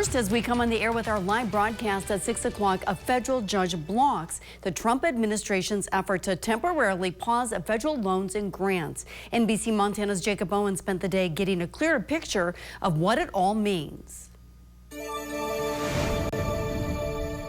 First, as we come on the air with our live broadcast at 6 o'clock, a federal judge blocks the Trump administration's effort to temporarily pause federal loans and grants. NBC Montana's Jacob Owen spent the day getting a clearer picture of what it all means.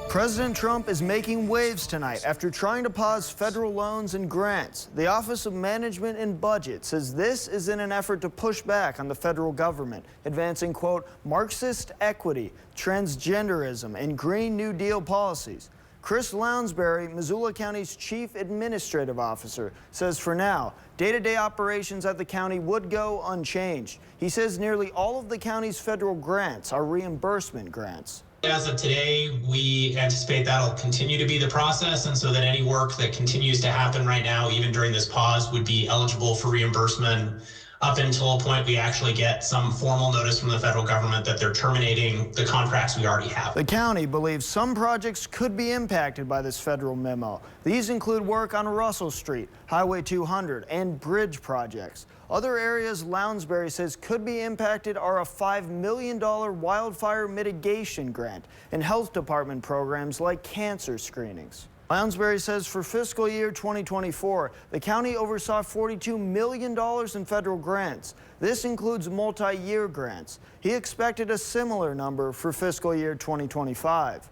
President Trump is making waves tonight after trying to pause federal loans and grants. The Office of Management and Budget says this is in an effort to push back on the federal government, advancing, quote, Marxist equity, transgenderism, and Green New Deal policies. Chris Lounsbury, Missoula County's Chief Administrative Officer, says for now, day-to-day operations at the county would go unchanged. He says nearly all of the county's federal grants are reimbursement grants. As of today, we anticipate that'll continue to be the process, and so that any work that continues to happen right now, even during this pause, would be eligible for reimbursement up until a point we actually get some formal notice from the federal government that they're terminating the contracts we already have. The county believes some projects could be impacted by this federal memo. These include work on Russell Street, Highway 200, and bridge projects. Other areas Lounsbury says could be impacted are a $5 million wildfire mitigation grant and health department programs like cancer screenings. Lounsbury says for fiscal year 2024, the county oversaw $42 million in federal grants. This includes multi-year grants. He expected a similar number for fiscal year 2025.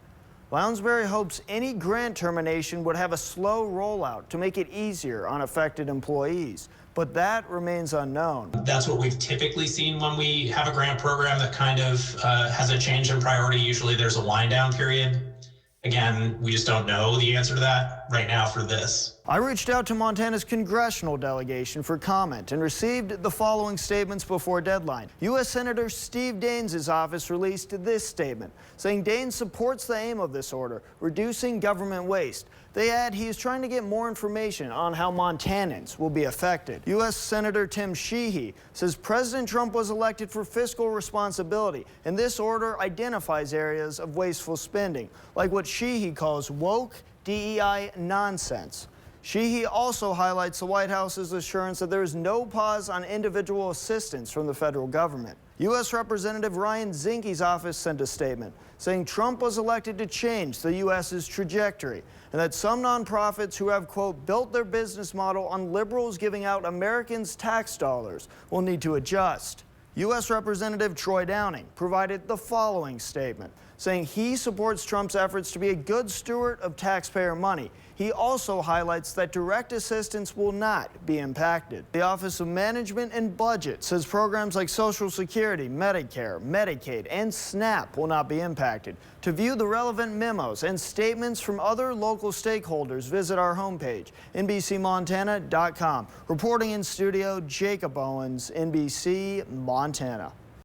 Lounsbury hopes any grant termination would have a slow rollout to make it easier on affected employees, but that remains unknown. That's what we've typically seen when we have a grant program that kind of has a change in priority. Usually there's a wind down period. Again, we just don't know the answer to that right now for this. I reached out to Montana's congressional delegation for comment and received the following statements before deadline. U.S. Senator Steve Daines' office released this statement, saying Daines supports the aim of this order, reducing government waste. They add he is trying to get more information on how Montanans will be affected. U.S. Senator Tim Sheehy says President Trump was elected for fiscal responsibility, and this order identifies areas of wasteful spending, like what Sheehy calls woke DEI nonsense. Sheehy also highlights the White House's assurance that there is no pause on individual assistance from the federal government. U.S. Representative Ryan Zinke's office sent a statement saying Trump was elected to change the U.S.'s trajectory and that some nonprofits who have, quote, built their business model on liberals giving out Americans' tax dollars will need to adjust. U.S. Representative Troy Downing provided the following statement, saying he supports Trump's efforts to be a good steward of taxpayer money. He also highlights that direct assistance will not be impacted. The Office of Management and Budget says programs like Social Security, Medicare, Medicaid, and SNAP will not be impacted. To view the relevant memos and statements from other local stakeholders, visit our homepage, NBCMontana.com. Reporting in studio, Jacob Owens, NBC Montana.